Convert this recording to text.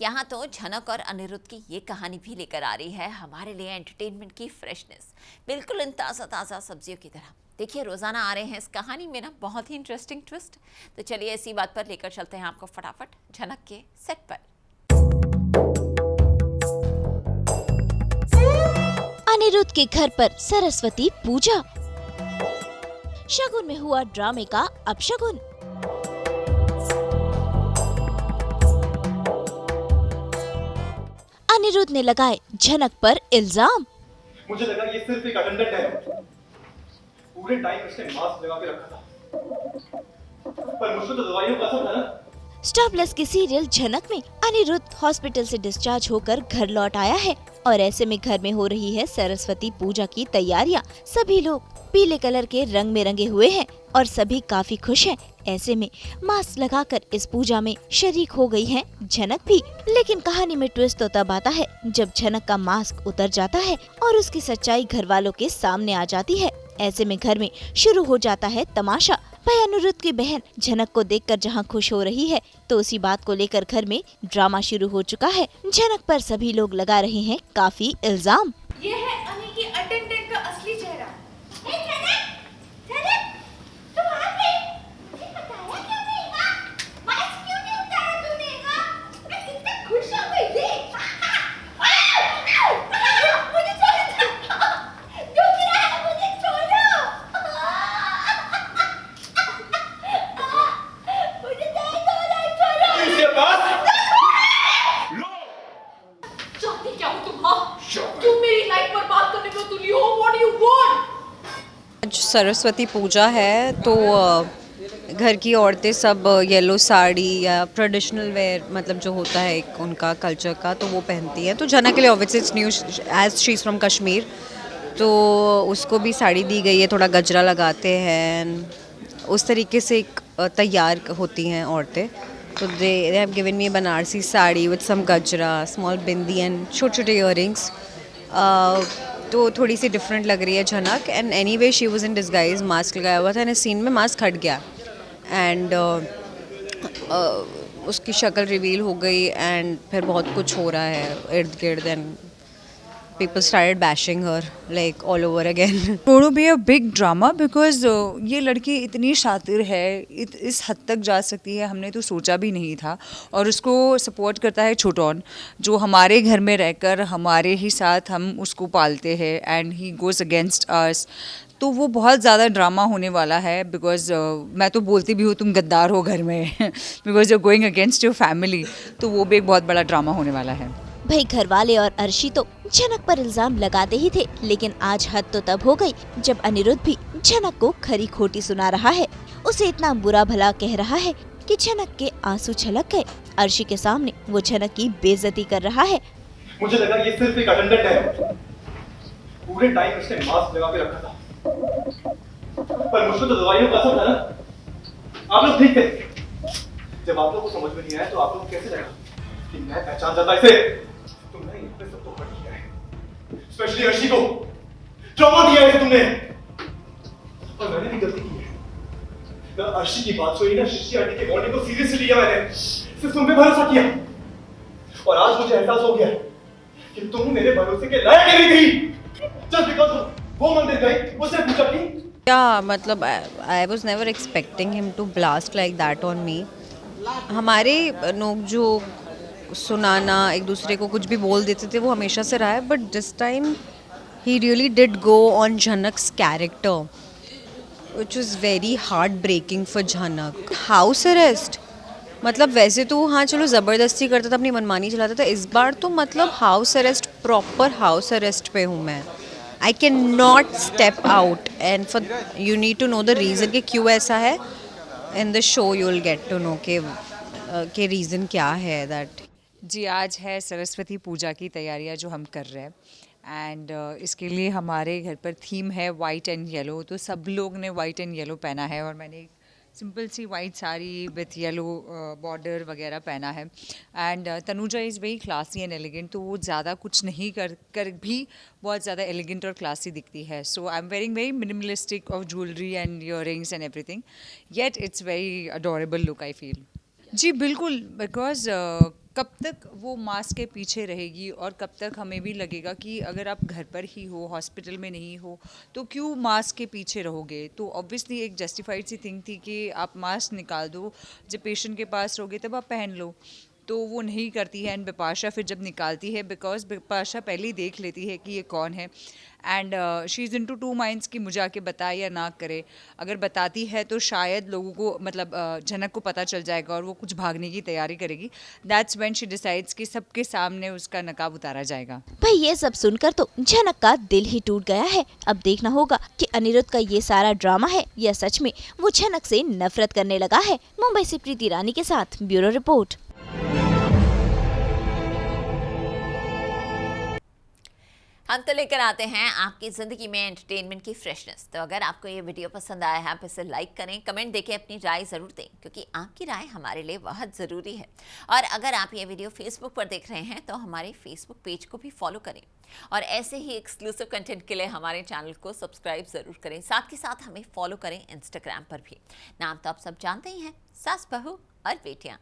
यहाँ तो झनक और अनिरुद्ध की ये कहानी भी लेकर आ रही है हमारे लिए एंटरटेनमेंट की फ्रेशनेस, बिल्कुल इन ताज़ा ताज़ा सब्जियों की तरह। देखिए रोजाना आ रहे हैं इस कहानी में ना बहुत ही इंटरेस्टिंग ट्विस्ट। तो चलिए इसी बात पर लेकर चलते हैं आपको फटाफट झनक के सेट पर। अनिरुद्ध के घर पर सरस्वती पूजा। शगुन में हुआ ड्रामे का अपशगुन। अनिरुद्ध ने लगाए झनक पर इल्जाम। मुझे लगा ये सिर्फ एक अटेंडेंट है। पूरे टाइम उसने मास्क लगा के रखा था, पर मुझको तो दवाइयों का असर था ना। स्टार प्लस के सीरियल झनक में अनिरुद्ध हॉस्पिटल से डिस्चार्ज होकर घर लौट आया है और ऐसे में घर में हो रही है सरस्वती पूजा की तैयारियां। सभी लोग पीले कलर के रंग में रंगे हुए हैं और सभी काफी खुश हैं। ऐसे में मास्क लगाकर इस पूजा में शरीक हो गई है झनक भी। लेकिन कहानी में ट्विस्ट तो तब आता है जब झनक का मास्क उतर जाता है और उसकी सच्चाई घर वालों के सामने आ जाती है। ऐसे में घर में शुरू हो जाता है तमाशा। भाई अनिरुद्ध की बहन झनक को देखकर जहां खुश हो रही है तो उसी बात को लेकर घर में ड्रामा शुरू हो चुका है। झनक पर सभी लोग लगा रहे हैं काफी इल्जाम। ये है अनी की अटेंडेंट का असली चेहरा। तुम आ गई? मुझे बताया क्यों नहीं? मास्क क्यों नहीं उतारा तूने? मैं कितना खुश हो गई थी। मुझे छोड़ो। क्यों गिरा है? मुझे छोड़ो। मुझे दर्द हो रहा है, छोड़ो। इसके पास लो। चाहती क्या हो तुम? तुम मेरी लाइफ बर्बाद करने को तुली हो। What do you want? आज सरस्वती पूजा है तो घर की औरतें सब येलो साड़ी या ट्रेडिशनल वेयर मतलब जो होता है एक उनका कल्चर का तो वो पहनती हैं। तो जना के लिए obviously it's new age she is from Kashmir, तो उसको भी साड़ी दी गई है, थोड़ा गजरा लगाते हैं, उस तरीके से एक तैयार होती हैं औरतें। तो they have given me Banarasi sari with some gajra, small bindi and छोटे छोटे ईयरिंग्स। तो थोड़ी सी डिफरेंट लग रही है झनक। And any way she was in disguise, mask लगाया हुआ था एंड सीन में मास्क हट गया एंड उसकी शक्ल रिवील हो गई एंड फिर बहुत कुछ हो रहा है इर्द गिर्द and people started bashing her like all over again. going to be a big drama because ये लड़की इतनी शातिर है, इस हद तक जा सकती है हमने तो सोचा भी नहीं था। और उसको सपोर्ट करता है छोटोन जो हमारे घर में रहकर हमारे ही साथ हम उसको पालते हैं and he goes against us. तो वो बहुत ज़्यादा ड्रामा होने वाला है बिकॉज मैं तो बोलती भी हूँ तुम गद्दार हो घर में because you going against your family. तो वो भी एक बहुत बड़ा ड्रामा होने वाला है। भाई घर वाले और अर्शी तो झनक पर इल्जाम लगाते ही थे, लेकिन आज हद तो तब हो गई जब अनिरुद्ध भी झनक को खरी खोटी सुना रहा है। उसे इतना बुरा भला कह रहा है कि झनक के आंसू छलक गए। अर्शी के सामने वो झनक की बेइज्जती कर रहा है। मुझे लगा ये सिर्फ एक अटेंडेंट है। पूरे टाइम उसने मास्क लगा के रखा था, पर मुझको तो दवाइयों का असर था ना। आप लोग ठीक थे। जब आप लोग को समझ में नहीं आया तो आप लोग कैसे लगा कि मैं पहचान जाता इसे? तुमने यहाँ पे सबको हर्ट किया है, स्पेशली अर्शी को ट्रॉमा दिया है तुमने। और मैंने भी गलती की है। ना अर्शी की बात सुनी, ना शिष्य आंटी के वार्निंग को सीरियसली लिया। मैंने सिर्फ तुम पे भरोसा किया और आज मुझे एहसास हो गया कि तुम मेरे भरोसे के लायक ही नहीं थी। जस्ट बिकॉज़ वो मंदिर गई, उसने पूजा की। क्या मतलब I was never expecting him to blast like that on me. हमारे नोक जो सुनाना एक दूसरे को कुछ भी बोल देते थे वो हमेशा से रहा है, but this time he really did go on Jhanak's character which was very heart breaking for Jhanak. House arrest मतलब वैसे तो हाँ चलो ज़बरदस्ती करता था, अपनी मनमानी चलाता था, इस बार तो मतलब house arrest, proper house arrest पे हूँ मैं। I can not step out and for you need to know the reason कि क्यों ऐसा है। In the show you will get to know के रीज़न क्या है दैट। जी आज है सरस्वती पूजा की तैयारियां जो हम कर रहे हैं एंड इसके लिए हमारे घर पर थीम है वाइट एंड येलो। तो सब लोग ने वाइट एंड येलो पहना है और मैंने एक सिंपल सी white sari with yellow border वगैरह पहना है। And Tanuja is very classy and elegant, तो वो ज़्यादा कुछ नहीं कर भी बहुत ज़्यादा एलिगेंट और क्लासी दिखती है। So I am wearing very minimalistic of jewellery and earrings and everything, yet it's very adorable look I feel. जी बिल्कुल, बिकॉज कब तक वो मास्क के पीछे रहेगी और कब तक हमें भी लगेगा कि अगर आप घर पर ही हो, हॉस्पिटल में नहीं हो, तो क्यों मास्क के पीछे रहोगे। तो ऑब्वियसली एक जस्टिफाइड सी थिंग थी कि आप मास्क निकाल दो, जब पेशेंट के पास रहोगे तब आप पहन लो। तो वो नहीं करती है एंड बिपाशा फिर जब निकालती है, बिकॉज बिपाशा पहले ही देख लेती है कि ये कौन है, and she is into two minds कि मुझे आके बताए या ना करे। अगर बताती है तो शायद लोगों को मतलब जनक को पता चल जाएगा और वो कुछ भागने की तैयारी करेगी। दैट्स व्हेन शी डिसाइड्स कि सबके सामने उसका नकाब उतारा जाएगा। भाई ये सब सुनकर तो जनक का दिल ही टूट गया है। अब देखना होगा कि अनिरुद्ध का ये सारा ड्रामा है या सच में वो जनक से नफरत करने लगा है। मुंबई से प्रीति रानी के साथ ब्यूरो रिपोर्ट। हम तो लेकर आते हैं आपकी ज़िंदगी में एंटरटेनमेंट की फ्रेशनेस। तो अगर आपको ये वीडियो पसंद आया है आप इसे लाइक करें, कमेंट देके अपनी राय ज़रूर दें, क्योंकि आपकी राय हमारे लिए बहुत ज़रूरी है। और अगर आप ये वीडियो फेसबुक पर देख रहे हैं तो हमारे फेसबुक पेज को भी फॉलो करें और ऐसे ही एक्सक्लूसिव कंटेंट के लिए हमारे चैनल को सब्सक्राइब ज़रूर करें। साथ ही साथ हमें फॉलो करें इंस्टाग्राम पर भी। नाम तो आप सब जानते ही हैं, सास बहू और बेटियाँ।